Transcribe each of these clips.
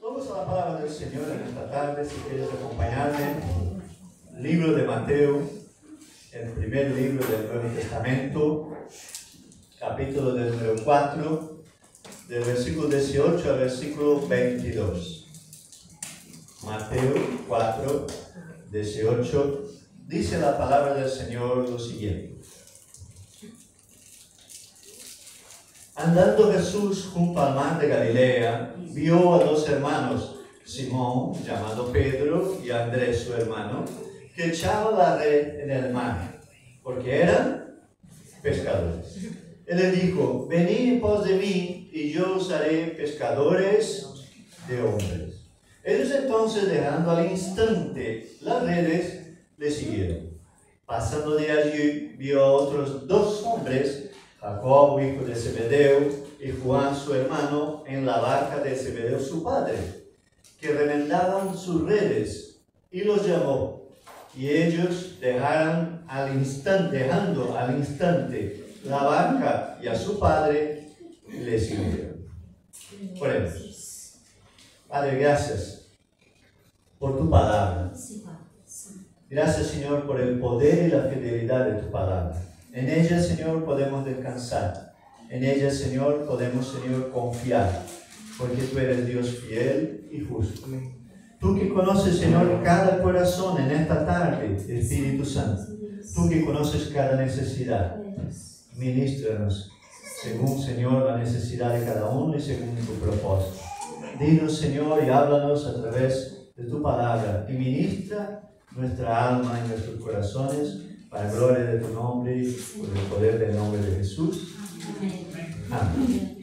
Vamos a la palabra del Señor en esta tarde, si quieres acompañarme. Libro de Mateo, el primer libro del Nuevo Testamento, capítulo del número 4, del versículo 18 al versículo 22. Mateo 4, 18, dice la palabra del Señor lo siguiente. Andando Jesús junto al mar de Galilea, vio a dos hermanos, Simón, llamado Pedro, y Andrés, su hermano, que echaban la red en el mar, porque eran pescadores. Él les dijo: venid en pos de mí, y yo os haré pescadores de hombres. Ellos entonces, dejando al instante las redes, le siguieron. Pasando de allí, vio a otros dos hombres, Jacobo, hijo de Zebedeo, y Juan, su hermano, en la barca de Zebedeo, su padre, que remendaban sus redes, y los llamó. Y ellos dejando al instante la barca y a su padre, le siguieron. Oremos. Padre, gracias por tu palabra. Gracias, Señor, por el poder y la fidelidad de tu palabra. En ella, Señor, podemos descansar. En ella, Señor, podemos, Señor, confiar, porque tú eres Dios fiel y justo. Tú que conoces, Señor, cada corazón en esta tarde, Espíritu Santo. Tú que conoces cada necesidad. Ministranos según, Señor, la necesidad de cada uno y según tu propósito. Dinos, Señor, y háblanos a través de tu palabra. Y ministra nuestra alma y nuestros corazones para la gloria de tu nombre y por el poder del nombre de Jesús. Amén.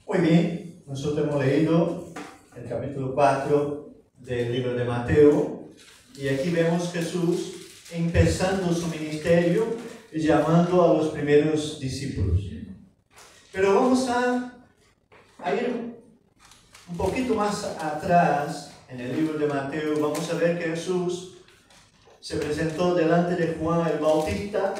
Muy bien, nosotros hemos leído el capítulo 4 del libro de Mateo y aquí vemos Jesús empezando su ministerio y llamando a los primeros discípulos. Pero vamos a ir un poquito más atrás en el libro de Mateo. Vamos a ver que Jesús se presentó delante de Juan el Bautista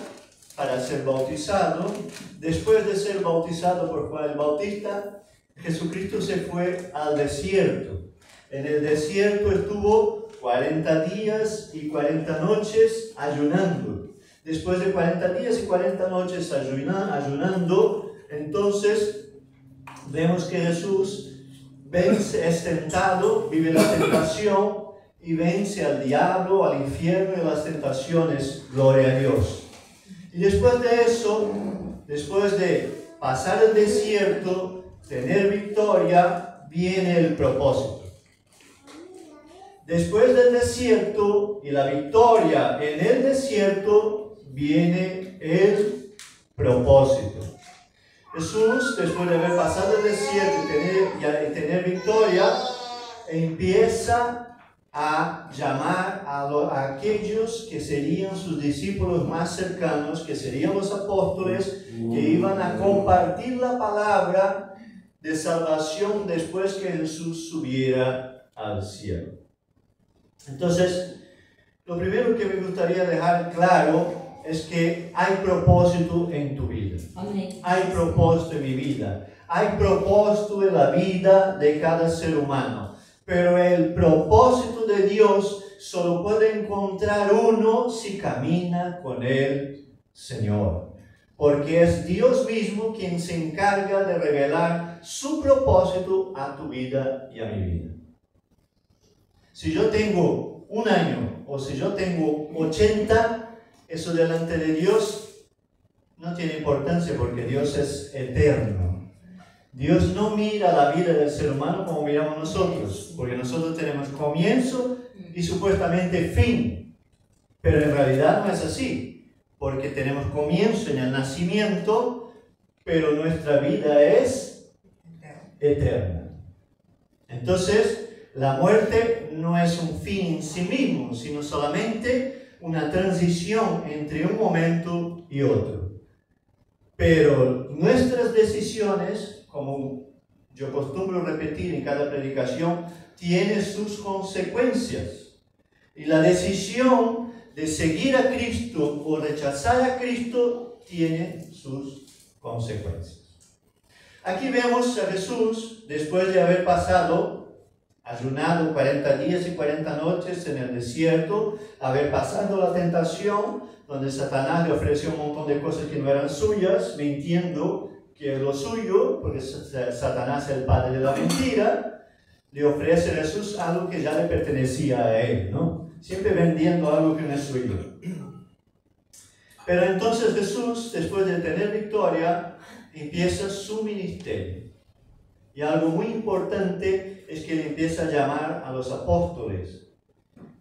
para ser bautizado. Después de ser bautizado por Juan el Bautista, Jesucristo se fue al desierto. En el desierto estuvo 40 días y 40 noches ayunando. Después de 40 días y 40 noches ayunando, entonces vemos que Jesús es tentado, vive la tentación, y vence al diablo, al infierno y las tentaciones, gloria a Dios. Y después de eso, después de pasar el desierto, tener victoria, viene el propósito. Después del desierto y la victoria en el desierto, viene el propósito. Jesús, después de haber pasado el desierto y tener victoria, empieza a llamar a aquellos que serían sus discípulos más cercanos, que serían los apóstoles, que iban a compartir la palabra de salvación después que Jesús subiera al cielo. Entonces, lo primero que me gustaría dejar claro es que hay propósito en tu vida. Amén. Hay propósito en mi vida. Hay propósito en la vida de cada ser humano. Pero el propósito de Dios solo puede encontrar uno si camina con el Señor. Porque es Dios mismo quien se encarga de revelar su propósito a tu vida y a mi vida. Si yo tengo 1 año o si yo tengo 80, eso delante de Dios no tiene importancia porque Dios es eterno. Dios no mira la vida del ser humano como miramos nosotros, porque nosotros tenemos comienzo y supuestamente fin, pero en realidad no es así, porque tenemos comienzo en el nacimiento, pero nuestra vida es eterna. Entonces, la muerte no es un fin en sí mismo, sino solamente una transición entre un momento y otro. Pero nuestras decisiones, como yo acostumbro repetir en cada predicación, tiene sus consecuencias. Y la decisión de seguir a Cristo o rechazar a Cristo tiene sus consecuencias. Aquí vemos a Jesús, después de haber ayunado 40 días y 40 noches en el desierto, haber pasado la tentación, donde Satanás le ofreció un montón de cosas que no eran suyas, mintiendo que es lo suyo, porque Satanás es el padre de la mentira, le ofrece a Jesús algo que ya le pertenecía a él, ¿no? Siempre vendiendo algo que no es suyo. Pero entonces Jesús, después de tener victoria, empieza su ministerio. Y algo muy importante es que él empieza a llamar a los apóstoles.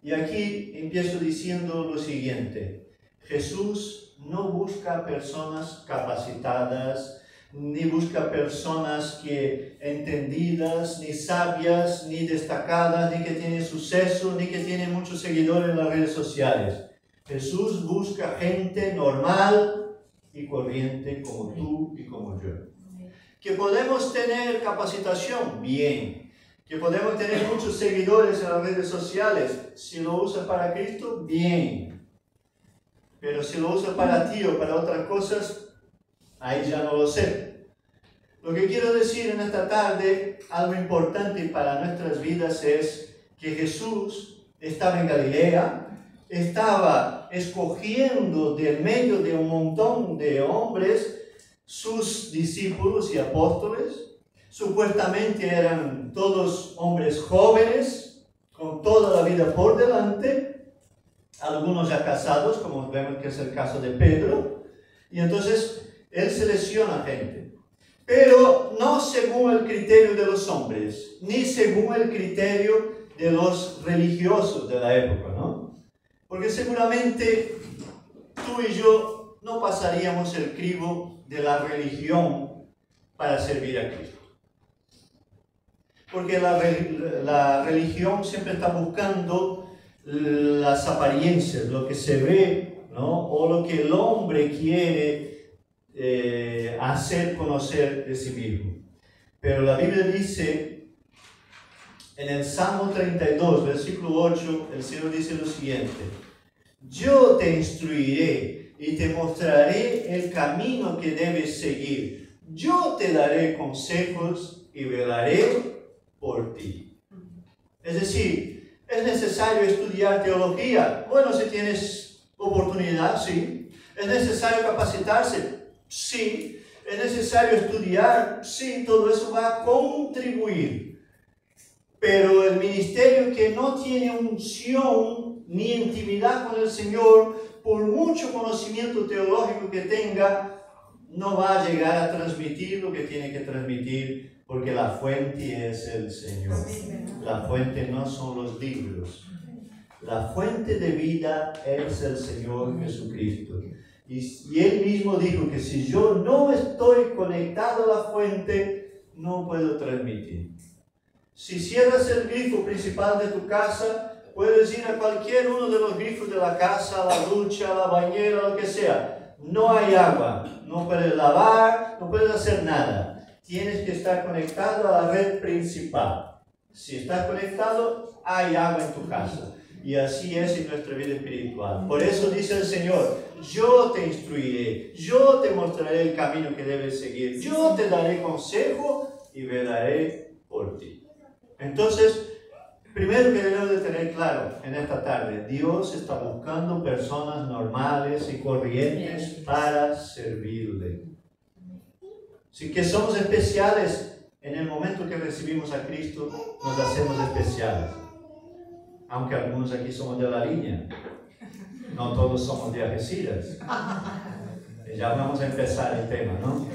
Y aquí empiezo diciendo lo siguiente: Jesús no busca personas capacitadas, ni busca personas que entendidas, ni sabias, ni destacadas, ni que tienen suceso, ni que tienen muchos seguidores en las redes sociales. Jesús busca gente normal y corriente como tú y como yo. Que podemos tener capacitación, bien. Que podemos tener muchos seguidores en las redes sociales, si lo usas para Cristo, bien. Pero si lo usas para ti o para otras cosas, ahí ya no lo sé. Lo que quiero decir en esta tarde, algo importante para nuestras vidas, es que Jesús estaba en Galilea, estaba escogiendo del medio de un montón de hombres sus discípulos y apóstoles. Supuestamente eran todos hombres jóvenes, con toda la vida por delante, algunos ya casados, como vemos que es el caso de Pedro, y entonces él selecciona gente, pero no según el criterio de los hombres, ni según el criterio de los religiosos de la época, ¿no? Porque seguramente tú y yo no pasaríamos el crivo de la religión para servir a Cristo. Porque la religión siempre está buscando las apariencias, lo que se ve, ¿no? O lo que el hombre quiere hacer conocer de sí mismo. Pero la Biblia dice, en el Salmo 32, versículo 8, el Señor dice lo siguiente: yo te instruiré y te mostraré el camino que debes seguir. Yo te daré consejos y velaré por ti. Es decir, ¿es necesario estudiar teología? Bueno, si tienes oportunidad, sí. ¿Es necesario capacitarse? Sí. ¿Es necesario estudiar? Sí. Todo eso va a contribuir. Pero el ministerio que no tiene unción ni intimidad con el Señor, por mucho conocimiento teológico que tenga, no va a llegar a transmitir lo que tiene que transmitir. Porque la fuente es el Señor. La fuente no son los libros. La fuente de vida es el Señor Jesucristo. Y Él mismo dijo que si yo no estoy conectado a la fuente, no puedo transmitir. Si cierras el grifo principal de tu casa, puedes ir a cualquier uno de los grifos de la casa, la ducha, la bañera, lo que sea. No hay agua. No puedes lavar, no puedes hacer nada. Tienes que estar conectado a la red principal. Si estás conectado, hay agua en tu casa. Y así es en nuestra vida espiritual. Por eso dice el Señor: yo te instruiré, yo te mostraré el camino que debes seguir, yo te daré consejo y velaré por ti. Entonces, primero que debemos de tener claro en esta tarde, Dios está buscando personas normales y corrientes para servirle. Si que somos especiales, en el momento que recibimos a Cristo, nos hacemos especiales. Aunque algunos aquí somos de la línea. No todos somos de Algeciras. Ya vamos a empezar el tema, ¿no?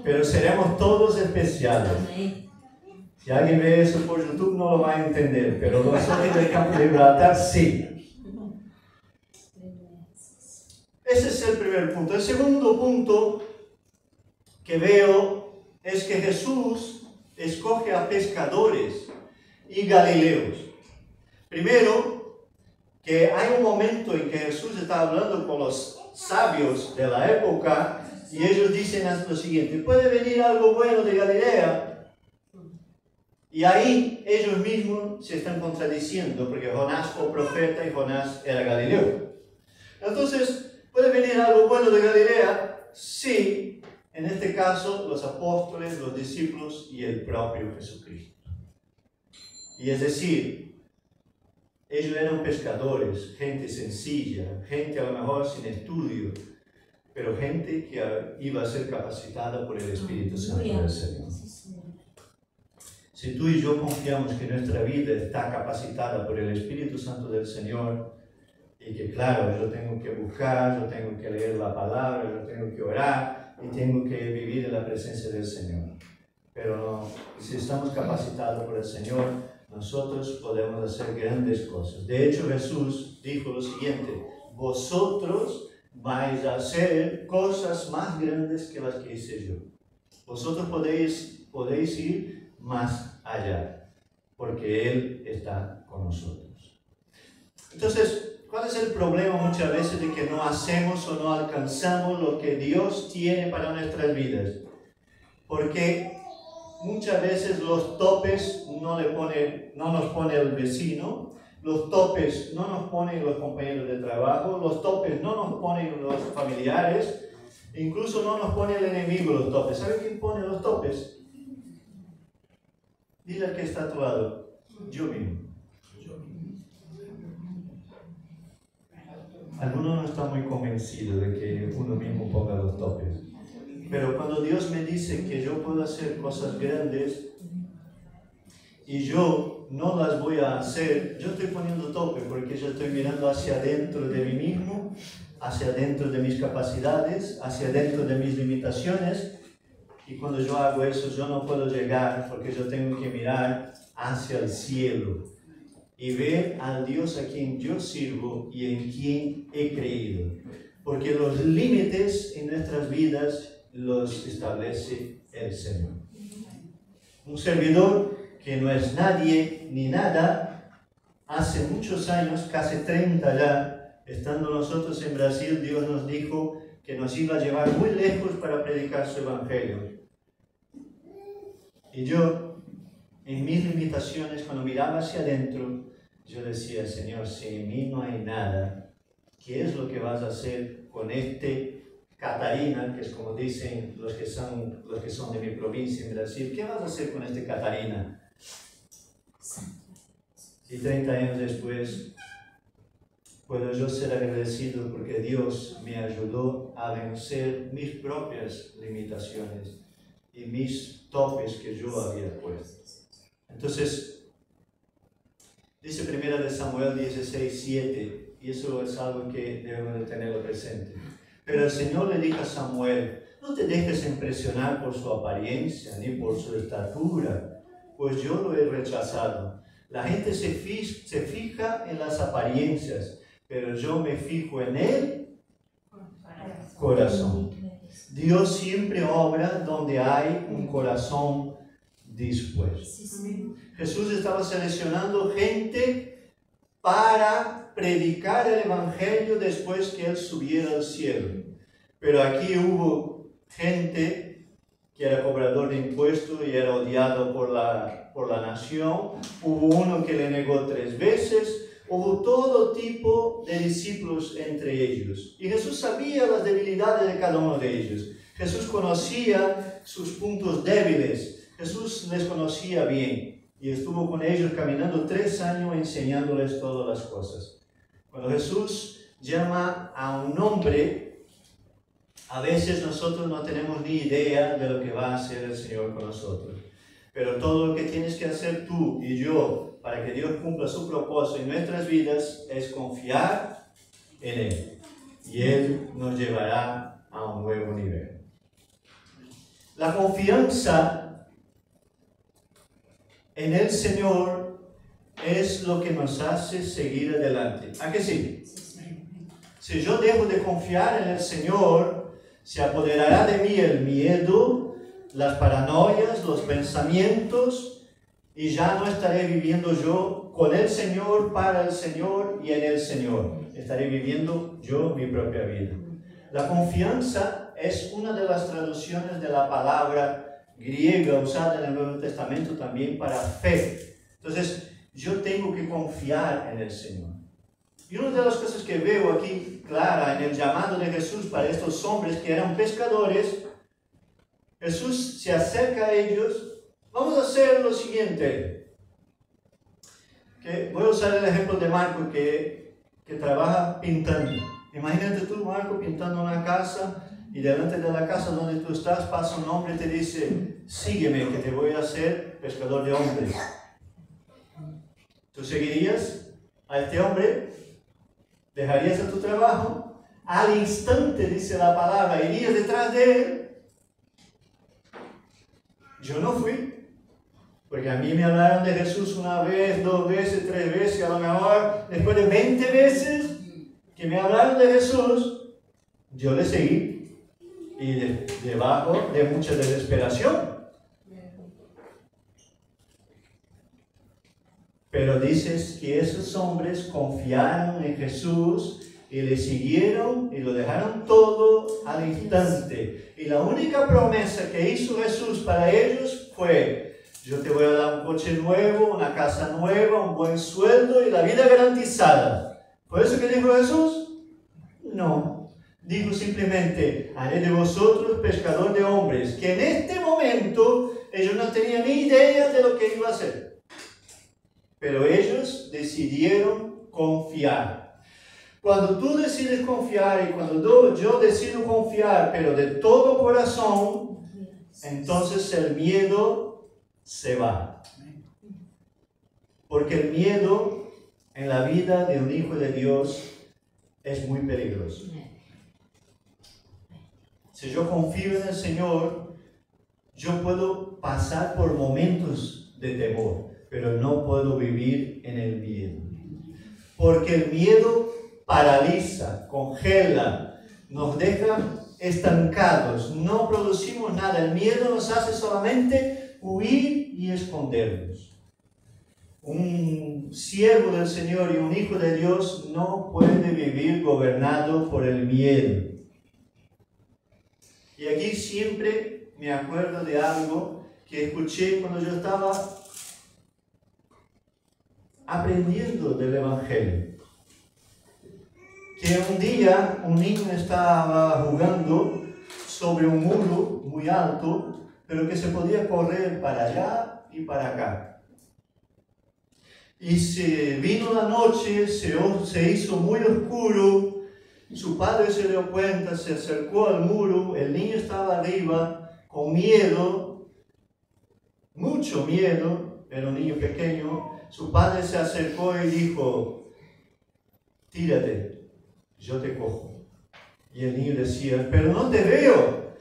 Pero seremos todos especiales. Si alguien ve eso por YouTube no lo va a entender, pero nosotros del campo de Gibraltar sí. Ese es el primer punto. El segundo punto que veo es que Jesús escoge a pescadores y galileos. Primero, que hay un momento en que Jesús está hablando con los sabios de la época y ellos dicen lo siguiente: puede venir algo bueno de Galilea. Y ahí ellos mismos se están contradiciendo, porque Jonás fue profeta y Jonás era galileo. Entonces, ¿puede venir algo bueno de Galilea? Sí. En este caso, los apóstoles, los discípulos y el propio Jesucristo. Y es decir, ellos eran pescadores, gente sencilla, gente a lo mejor sin estudio, pero gente que iba a ser capacitada por el Espíritu Santo del Señor. Si tú y yo confiamos que nuestra vida está capacitada por el Espíritu Santo del Señor, y que claro, yo tengo que buscar, yo tengo que leer la palabra, yo tengo que orar y tengo que vivir en la presencia del Señor. Pero no, si estamos capacitados por el Señor, nosotros podemos hacer grandes cosas. De hecho, Jesús dijo lo siguiente: vosotros vais a hacer cosas más grandes que las que hice yo. Vosotros podéis ir más allá, porque Él está con nosotros. Entonces, ¿cuál es el problema muchas veces de que no hacemos o no alcanzamos lo que Dios tiene para nuestras vidas? Porque muchas veces los topes no nos pone el vecino, los topes no nos ponen los compañeros de trabajo, los topes no nos ponen los familiares, incluso no nos pone el enemigo los topes. ¿Sabe quién pone los topes? Dile al que está a tu lado: yo mismo. Algunos no están muy convencidos de que uno mismo ponga los topes. Pero cuando Dios me dice que yo puedo hacer cosas grandes y yo no las voy a hacer, yo estoy poniendo tope, porque yo estoy mirando hacia adentro de mí mismo, hacia adentro de mis capacidades, hacia adentro de mis limitaciones. Y cuando yo hago eso, yo no puedo llegar, porque yo tengo que mirar hacia el cielo y ver al Dios a quien yo sirvo y en quien he creído. Porque los límites en nuestras vidas los establece el Señor. Un servidor que no es nadie ni nada, hace muchos años, casi 30 ya, estando nosotros en Brasil, Dios nos dijo que nos iba a llevar muy lejos para predicar su evangelio. Y yo, en mis limitaciones, cuando miraba hacia adentro, yo decía: Señor, si en mí no hay nada, ¿qué es lo que vas a hacer con Catarina, que es como dicen los que son de mi provincia en Brasil? ¿Qué vas a hacer con Catarina? Y 30 años después, puedo yo ser agradecido porque Dios me ayudó a vencer mis propias limitaciones y mis topes que yo había puesto. Entonces, dice 1 Samuel 16:7, y eso es algo que debemos de tenerlo presente. Pero el Señor le dijo a Samuel: no te dejes impresionar por su apariencia ni por su estatura, pues yo lo he rechazado. La gente se fija en las apariencias, pero yo me fijo en el corazón. Dios siempre obra donde hay un corazón dispuesto. Jesús estaba seleccionando gente para predicar el evangelio después que Él subiera al cielo. Pero aquí hubo gente que era cobrador de impuestos y era odiado por la nación. Hubo uno que le negó 3 veces. Hubo todo tipo de discípulos entre ellos. Y Jesús sabía las debilidades de cada uno de ellos. Jesús conocía sus puntos débiles. Jesús les conocía bien. Y estuvo con ellos caminando 3 años enseñándoles todas las cosas. Cuando Jesús llama a un hombre, a veces nosotros no tenemos ni idea de lo que va a hacer el Señor con nosotros. Pero todo lo que tienes que hacer tú y yo para que Dios cumpla su propósito en nuestras vidas es confiar en Él. Y Él nos llevará a un nuevo nivel. La confianza en el Señor es lo que nos hace seguir adelante. ¿A qué sí? Si yo dejo de confiar en el Señor, se apoderará de mí el miedo, las paranoias, los pensamientos, y ya no estaré viviendo yo con el Señor, para el Señor y en el Señor. Estaré viviendo yo mi propia vida. La confianza es una de las traducciones de la palabra griega usada en el Nuevo Testamento también para fe. Entonces, yo tengo que confiar en el Señor. Y una de las cosas que veo aquí clara en el llamado de Jesús para estos hombres que eran pescadores, Jesús se acerca a ellos. Vamos a hacer lo siguiente. Voy a usar el ejemplo de Marco que trabaja pintando. Imagínate tú, Marco, pintando una casa y delante de la casa donde tú estás pasa un hombre y te dice: sígueme que te voy a hacer pescador de hombres. ¿Tú seguirías a este hombre? ¿Dejarías a tu trabajo? Al instante, dice la palabra, irías detrás de él. Yo no fui, porque a mí me hablaron de Jesús una vez, 2 veces, 3 veces, a lo mejor después de 20 veces que me hablaron de Jesús, yo le seguí, y debajo de mucha desesperación. Pero dices que esos hombres confiaron en Jesús y le siguieron y lo dejaron todo al instante. Y la única promesa que hizo Jesús para ellos fue: yo te voy a dar un coche nuevo, una casa nueva, un buen sueldo y la vida garantizada. ¿Fue eso que dijo Jesús? No. Dijo simplemente: haré de vosotros pescador de hombres. Que en este momento ellos no tenían ni idea de lo que iba a hacer. Pero ellos decidieron confiar. Cuando tú decides confiar y cuando yo decido confiar, pero de todo corazón, entonces el miedo se va. Porque el miedo en la vida de un hijo de Dios es muy peligroso. Si yo confío en el Señor, yo puedo pasar por momentos de temor, pero no puedo vivir en el miedo. Porque el miedo paraliza, congela, nos deja estancados, no producimos nada. El miedo nos hace solamente huir y escondernos. Un siervo del Señor y un hijo de Dios no puede vivir gobernado por el miedo. Y aquí siempre me acuerdo de algo que escuché cuando yo estaba aprendiendo del Evangelio. Que un día un niño estaba jugando sobre un muro muy alto, pero que se podía correr para allá y para acá. Y se vino la noche, se hizo muy oscuro, su padre se dio cuenta, se acercó al muro, el niño estaba arriba con miedo, mucho miedo, era un niño pequeño. Su padre se acercó y dijo: tírate, yo te cojo. Y el niño decía: pero no te veo.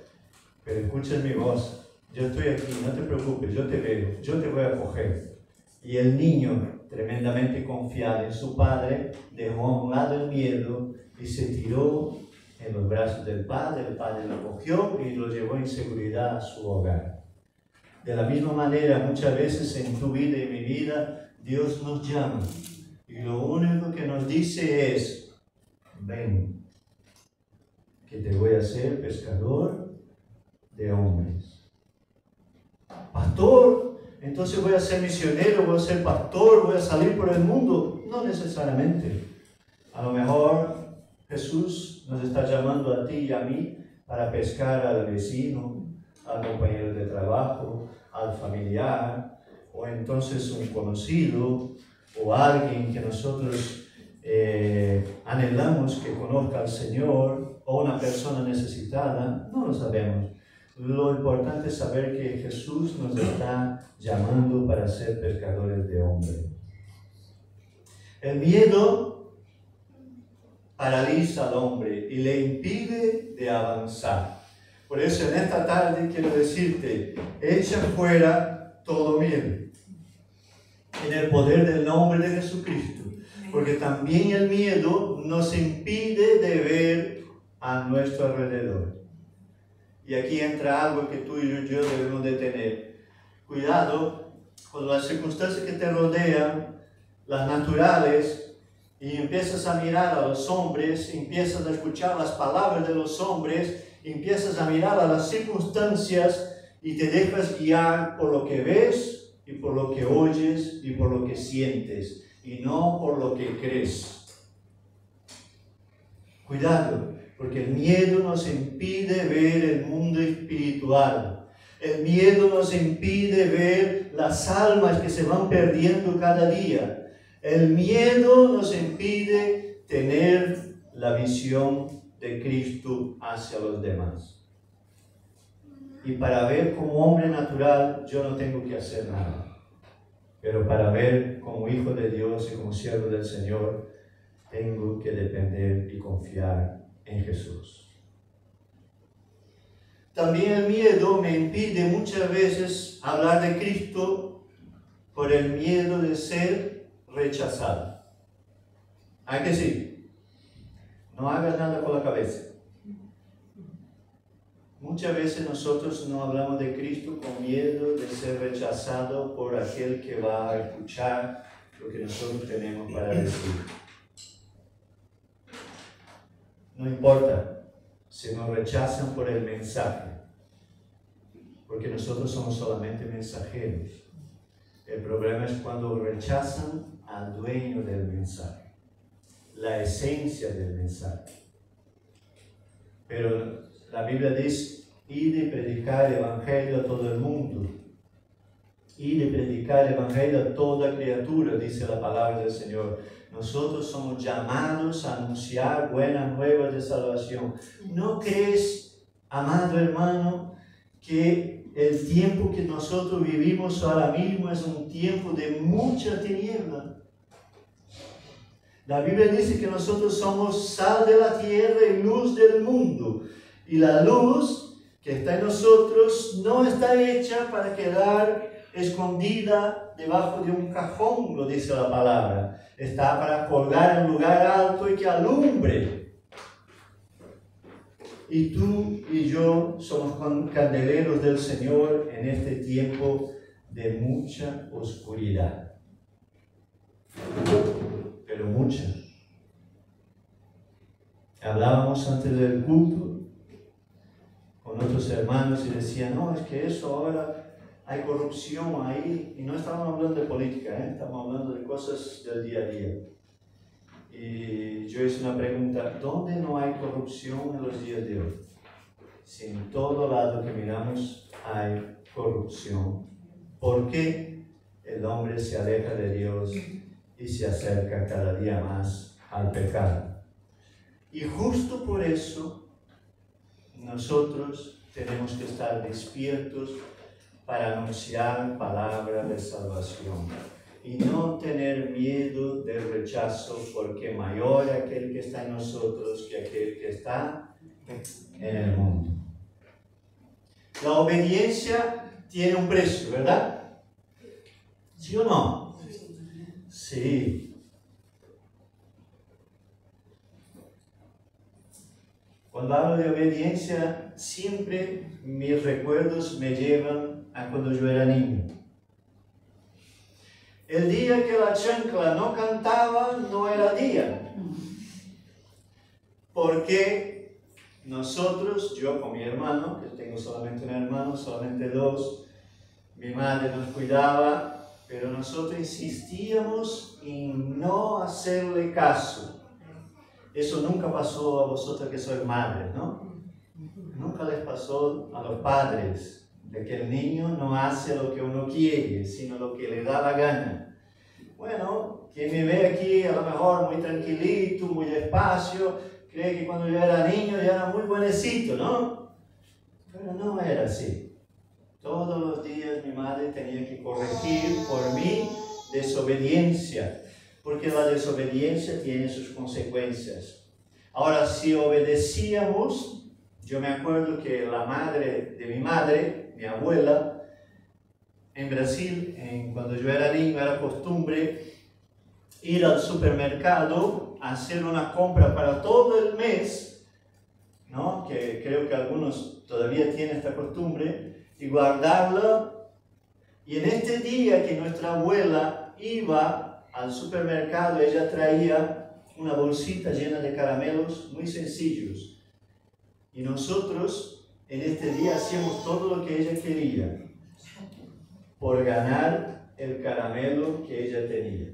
Pero escucha mi voz, yo estoy aquí, no te preocupes, yo te veo, yo te voy a coger. Y el niño, tremendamente confiado en su padre, dejó a un lado el miedo y se tiró en los brazos del padre. El padre lo cogió y lo llevó en seguridad a su hogar. De la misma manera, muchas veces en tu vida y en mi vida, Dios nos llama y lo único que nos dice es: ven, que te voy a hacer pescador de hombres. Pastor, entonces voy a ser misionero, voy a ser pastor, voy a salir por el mundo. No necesariamente. A lo mejor Jesús nos está llamando a ti y a mí para pescar al vecino, al compañero de trabajo, al familiar, o entonces un conocido, o alguien que nosotros anhelamos que conozca al Señor, o una persona necesitada. No lo sabemos. Lo importante es saber que Jesús nos está llamando para ser pescadores de hombres. El miedo paraliza al hombre y le impide de avanzar. Por eso en esta tarde quiero decirte: echa fuera todo miedo en el poder del nombre de Jesucristo. Porque también el miedo nos impide de ver a nuestro alrededor. Y aquí entra algo que tú y yo debemos de tener. Cuidado con las circunstancias que te rodean, las naturales, y empiezas a mirar a los hombres, empiezas a escuchar las palabras de los hombres, empiezas a mirar a las circunstancias y te dejas guiar por lo que ves y por lo que oyes y por lo que sientes, y no por lo que crees. Cuidado, porque el miedo nos impide ver el mundo espiritual. El miedo nos impide ver las almas que se van perdiendo cada día. El miedo nos impide tener la visión de Cristo hacia los demás. Y para ver como hombre natural, yo no tengo que hacer nada. Pero para ver como hijo de Dios y como siervo del Señor, tengo que depender y confiar en Jesús. También el miedo me impide muchas veces hablar de Cristo por el miedo de ser rechazado. ¿A que sí? No hagas nada con la cabeza. Muchas veces nosotros no hablamos de Cristo con miedo de ser rechazado por aquel que va a escuchar lo que nosotros tenemos para decir. No importa si nos rechazan por el mensaje, porque nosotros somos solamente mensajeros. El problema es cuando rechazan al dueño del mensaje, la esencia del mensaje. Pero la Biblia dice, id y predicar el evangelio a todo el mundo. Id y predicar el evangelio a toda criatura, dice la palabra del Señor. Nosotros somos llamados a anunciar buenas nuevas de salvación. ¿No crees, amado hermano, que el tiempo que nosotros vivimos ahora mismo es un tiempo de mucha tiniebla? La Biblia dice que nosotros somos sal de la tierra y luz del mundo. Y la luz que está en nosotros no está hecha para quedar escondida debajo de un cajón, lo dice la palabra. Está para colgar en un lugar alto y que alumbre. Y tú y yo somos candeleros del Señor en este tiempo de mucha oscuridad. Pero mucha. Hablábamos antes del culto con otros hermanos y decían, no, es que eso ahora hay corrupción ahí, y no estamos hablando de política, estamos hablando de cosas del día a día. Y yo hice una pregunta, ¿dónde no hay corrupción en los días de hoy? Si en todo lado que miramos hay corrupción, ¿por qué el hombre se aleja de Dios y se acerca cada día más al pecado? Y justo por eso nosotros tenemos que estar despiertos para anunciar palabra de salvación y no tener miedo del rechazo, porque mayor aquel que está en nosotros que aquel que está en el mundo. La obediencia tiene un precio, ¿verdad? ¿Sí o no? Sí. Cuando hablo de obediencia, siempre mis recuerdos me llevan a cuando yo era niño. El día que la chancla no cantaba, no era día. Porque nosotros, yo con mi hermano, que tengo solamente un hermano, solamente dos, mi madre nos cuidaba, pero nosotros insistíamos en no hacerle caso. Eso nunca pasó a vosotros que sois madres, ¿no? Nunca les pasó a los padres, de que el niño no hace lo que uno quiere, sino lo que le da la gana. Bueno, quien me ve aquí a lo mejor muy tranquilito, muy despacio, cree que cuando yo era niño ya era muy buenecito, ¿no? Pero no era así. Todos los días mi madre tenía que corregir por mi desobediencia, porque la desobediencia tiene sus consecuencias. Ahora, si obedecíamos, yo me acuerdo que la madre de mi madre, mi abuela, en Brasil, cuando yo era niño, era costumbre ir al supermercado a hacer una compra para todo el mes, ¿no? Que creo que algunos todavía tienen esta costumbre, y guardarla. Y en este día que nuestra abuela iba al supermercado, ella traía una bolsita llena de caramelos muy sencillos. Y nosotros en este día hacíamos todo lo que ella quería por ganar el caramelo que ella tenía.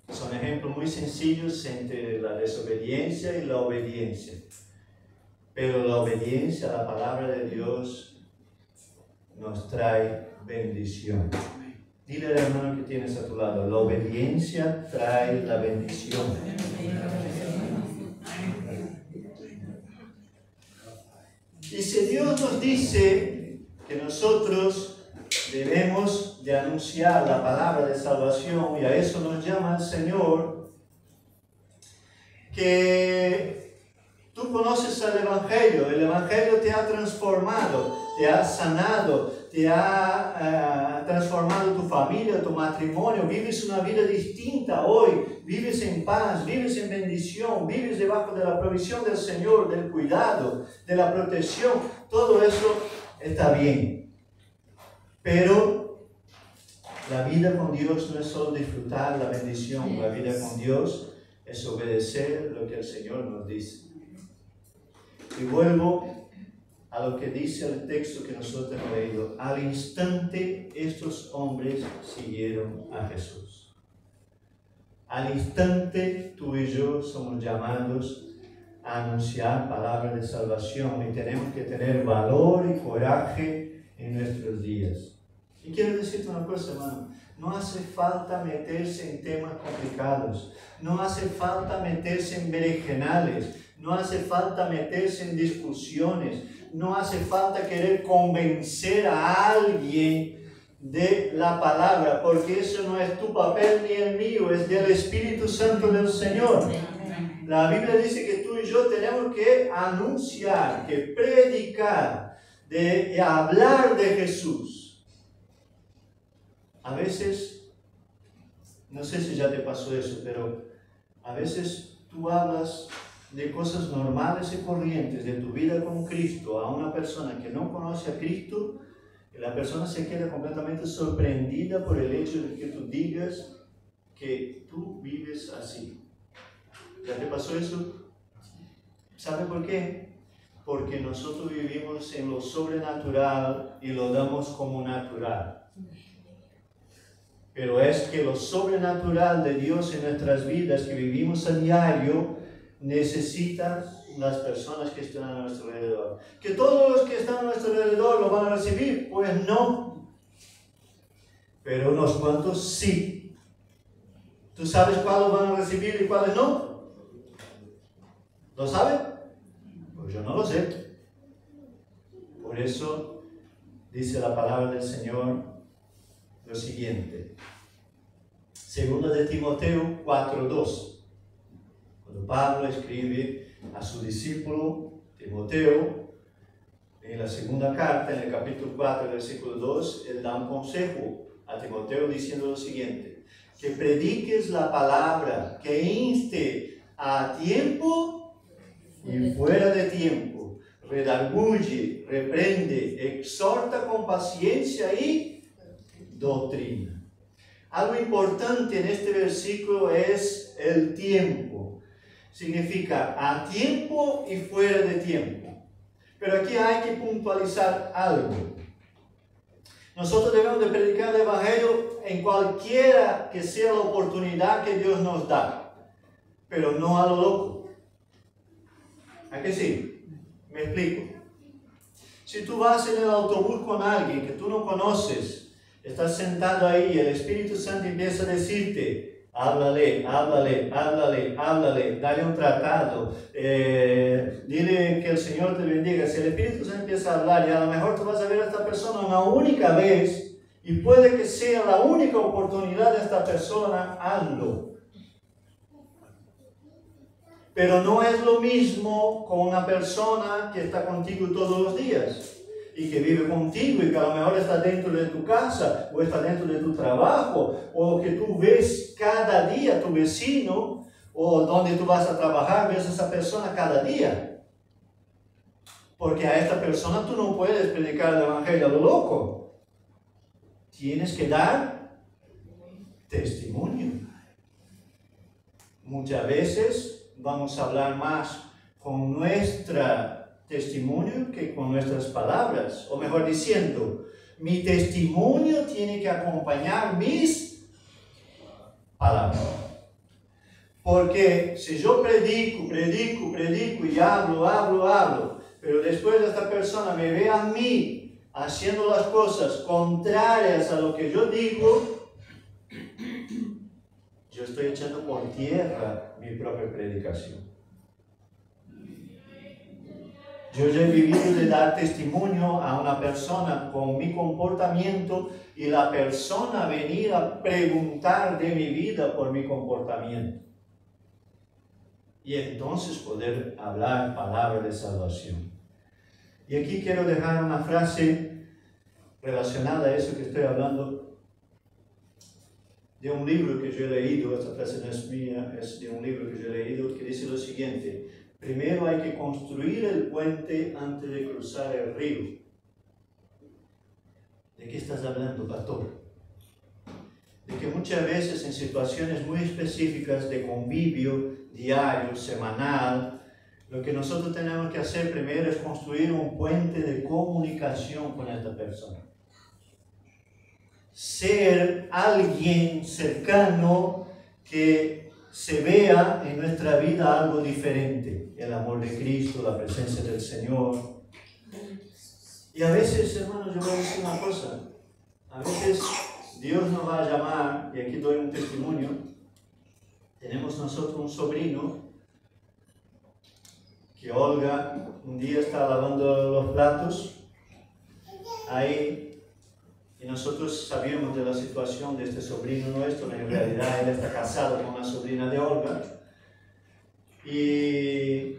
Son ejemplos muy sencillos entre la desobediencia y la obediencia. Pero la obediencia a la palabra de Dios nos trae bendición. Dile al hermano que tienes a tu lado, la obediencia trae la bendición. Y si Dios nos dice que nosotros debemos de anunciar la palabra de salvación, y a eso nos llama el Señor, que tú conoces el Evangelio te ha transformado, te ha sanado, te ha transformado tu familia, tu matrimonio, vives una vida distinta hoy, vives en paz, vives en bendición, vives debajo de la provisión del Señor, del cuidado, de la protección, todo eso está bien. Pero la vida con Dios no es solo disfrutar la bendición, la vida con Dios es obedecer lo que el Señor nos dice. Y vuelvo a lo que dice el texto que nosotros hemos leído. Al instante estos hombres siguieron a Jesús. Al instante tú y yo somos llamados a anunciar palabras de salvación y tenemos que tener valor y coraje en nuestros días. Y quiero decirte una cosa, hermano. No hace falta meterse en temas complicados. No hace falta meterse en berenjenales. No hace falta meterse en discusiones. No hace falta querer convencer a alguien de la palabra, porque eso no es tu papel ni el mío, es del Espíritu Santo del Señor. La Biblia dice que tú y yo tenemos que anunciar, que predicar, de hablar de Jesús. A veces, no sé si ya te pasó eso, pero a veces tú hablas de cosas normales y corrientes de tu vida con Cristo a una persona que no conoce a Cristo, y la persona se queda completamente sorprendida por el hecho de que tú digas que tú vives así. ¿Ya te pasó eso? ¿Sabe por qué? Porque nosotros vivimos en lo sobrenatural y lo damos como natural. Pero es que lo sobrenatural de Dios en nuestras vidas que vivimos a diario necesitan las personas que están a nuestro alrededor. ¿Que todos los que están a nuestro alrededor lo van a recibir? Pues no. Pero unos cuantos sí. ¿Tú sabes cuáles van a recibir y cuáles no? ¿Lo saben? Pues yo no lo sé. Por eso dice la palabra del Señor lo siguiente. Segunda de Timoteo 4:2. Cuando Pablo escribe a su discípulo Timoteo, en la segunda carta, en el capítulo 4, versículo 2, él da un consejo a Timoteo diciendo lo siguiente: que prediques la palabra, que inste a tiempo y fuera de tiempo, redarguye, reprende, exhorta con paciencia y doctrina. Algo importante en este versículo es el tiempo. Significa a tiempo y fuera de tiempo. Pero aquí hay que puntualizar algo. Nosotros debemos de predicar el Evangelio en cualquiera que sea la oportunidad que Dios nos da, pero no a lo loco. ¿A qué sí? Me explico. Si tú vas en el autobús con alguien que tú no conoces, estás sentado ahí y el Espíritu Santo empieza a decirte: háblale, háblale, háblale, háblale, dale un tratado, dile que el Señor te bendiga. Si el Espíritu Santo empieza a hablar, y a lo mejor tú vas a ver a esta persona una única vez, y puede que sea la única oportunidad de esta persona, hazlo. Pero no es lo mismo con una persona que está contigo todos los días y que vive contigo y que a lo mejor está dentro de tu casa o está dentro de tu trabajo, o que tú ves cada día tu vecino, o donde tú vas a trabajar ves a esa persona cada día. Porque a esta persona tú no puedes predicar el Evangelio a lo loco. Tienes que dar testimonio. Muchas veces vamos a hablar más con nuestra testimonio que con nuestras palabras, o mejor diciendo, mi testimonio tiene que acompañar mis palabras. Porque si yo predico y hablo, pero después esta persona me ve a mí haciendo las cosas contrarias a lo que yo digo, yo estoy echando por tierra mi propia predicación. Yo ya he vivido de dar testimonio a una persona con mi comportamiento y la persona venir a preguntar de mi vida por mi comportamiento. Y entonces poder hablar palabras de salvación. Y aquí quiero dejar una frase relacionada a eso que estoy hablando, de un libro que yo he leído. Esta frase no es mía, es de un libro que yo he leído, que dice lo siguiente: primero hay que construir el puente antes de cruzar el río. ¿De qué estás hablando, pastor? De que muchas veces en situaciones muy específicas de convivio diario, semanal, lo que nosotros tenemos que hacer primero es construir un puente de comunicación con esta persona. Ser alguien cercano que se vea en nuestra vida algo diferente. El amor de Cristo, la presencia del Señor. Y a veces, hermanos, yo voy a decir una cosa. A veces Dios nos va a llamar, y aquí doy un testimonio. Tenemos nosotros un sobrino que Olga un día está lavando los platos ahí, y nosotros sabíamos de la situación de este sobrino nuestro. En realidad él está casado con una sobrina de Olga, y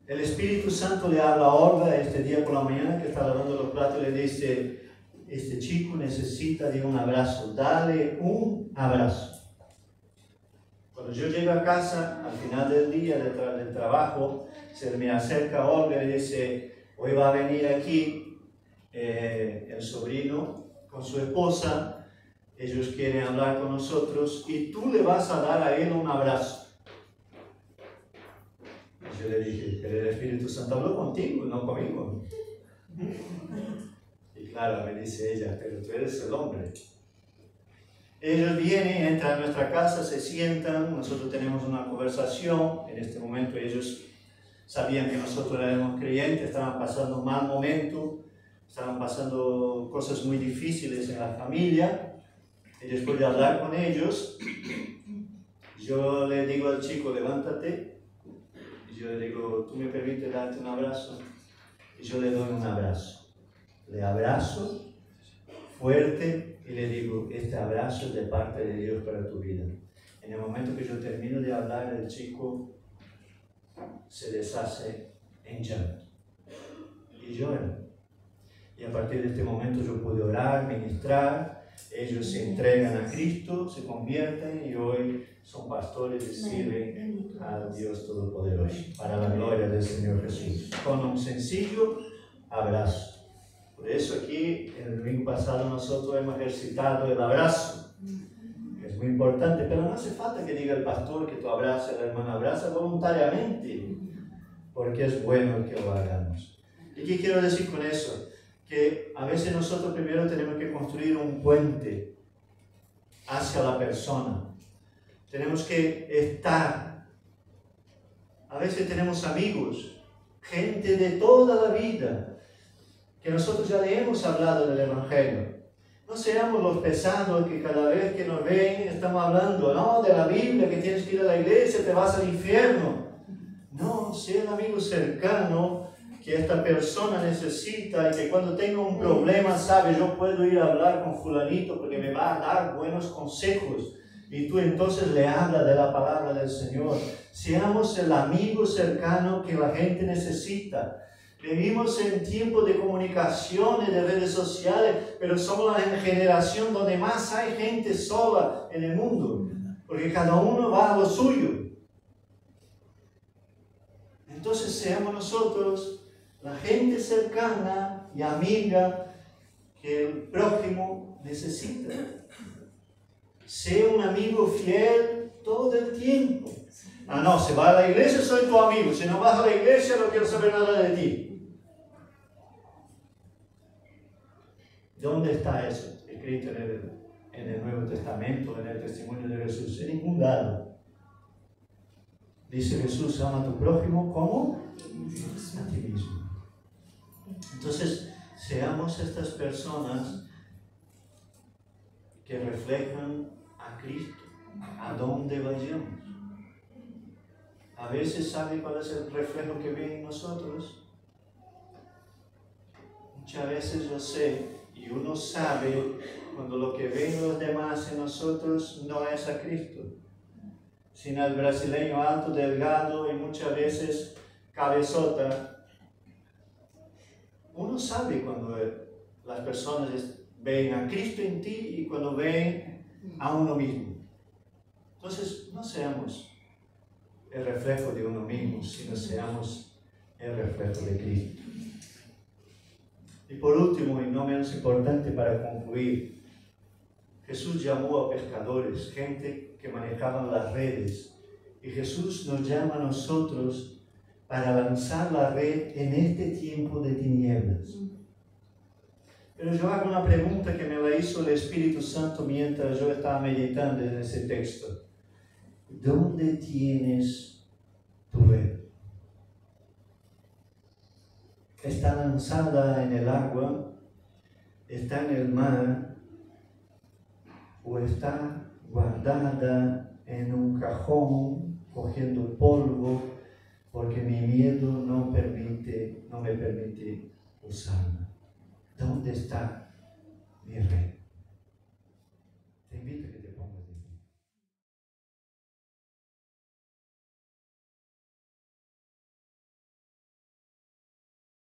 el Espíritu Santo le habla a Olga este día por la mañana que está lavando los platos y le dice: este chico necesita de un abrazo, dale un abrazo. Cuando yo llego a casa, al final del día del trabajo, se me acerca Olga y dice: hoy va a venir aquí el sobrino con su esposa, ellos quieren hablar con nosotros y tú le vas a dar a él un abrazo. Y yo le dije: pero el Espíritu Santo habló contigo, no conmigo. Y claro, me dice ella: pero tú eres el hombre. Ellos vienen, entran a nuestra casa, se sientan, nosotros tenemos una conversación. En este momento ellos sabían que nosotros éramos creyentes, estaban pasando un mal momento, estaban pasando cosas muy difíciles en la familia. Y después de hablar con ellos, yo le digo al chico: levántate. Y yo le digo: ¿tú me permites darte un abrazo? Y yo le doy un abrazo. Le abrazo fuerte y le digo: este abrazo es de parte de Dios para tu vida. En el momento que yo termino de hablar, el chico se deshace en llanto y llora. Y a partir de este momento yo pude orar, ministrar. Ellos se entregan a Cristo, se convierten y hoy son pastores y sirven a Dios Todopoderoso para la gloria del Señor Jesús, con un sencillo abrazo. Por eso aquí, el domingo pasado, nosotros hemos ejercitado el abrazo. Es muy importante, pero no hace falta que diga el pastor que tú abraces a la hermana. Abraza voluntariamente, porque es bueno que lo hagamos. ¿Y qué quiero decir con eso? Que a veces nosotros primero tenemos que construir un puente hacia la persona. Tenemos que estar. A veces tenemos amigos, gente de toda la vida, que nosotros ya le hemos hablado del Evangelio. No seamos los pesados que cada vez que nos ven estamos hablando, no, de la Biblia, que tienes que ir a la iglesia, te vas al infierno. No, sea el amigo cercano que esta persona necesita y que cuando tenga un problema sabe: yo puedo ir a hablar con fulanito porque me va a dar buenos consejos. Y tú entonces le hablas de la palabra del Señor. Seamos el amigo cercano que la gente necesita. Vivimos en tiempos de comunicaciones, de redes sociales, pero somos la generación donde más hay gente sola en el mundo, porque cada uno va a lo suyo. Entonces seamos nosotros la gente cercana y amiga que el prójimo necesita. Sea un amigo fiel todo el tiempo. Ah, no, si vas a la iglesia soy tu amigo, si no vas a la iglesia no quiero saber nada de ti. ¿Dónde está eso escrito en el Nuevo Testamento, en el testimonio de Jesús? En ningún lado. Dice Jesús: ama a tu prójimo como a ti mismo. Entonces, seamos estas personas que reflejan a Cristo, a donde vayamos. A veces, ¿sabe cuál es el reflejo que ve en nosotros? Muchas veces yo sé, y uno sabe, cuando lo que ven los demás en nosotros no es a Cristo, sino al brasileño alto, delgado y muchas veces cabezota. Uno sabe cuando las personas ven a Cristo en ti y cuando ven a uno mismo. Entonces, no seamos el reflejo de uno mismo, sino seamos el reflejo de Cristo. Y por último, y no menos importante para concluir, Jesús llamó a pescadores, gente que manejaban las redes, y Jesús nos llama a nosotros para lanzar la red en este tiempo de tinieblas. Pero yo hago una pregunta que me la hizo el Espíritu Santo mientras yo estaba meditando en ese texto. ¿Dónde tienes tu red? ¿Está lanzada en el agua? ¿Está en el mar? ¿O está guardada en un cajón cogiendo polvo porque mi miedo no me permite usarla? ¿Dónde está mi red? Te invito a que te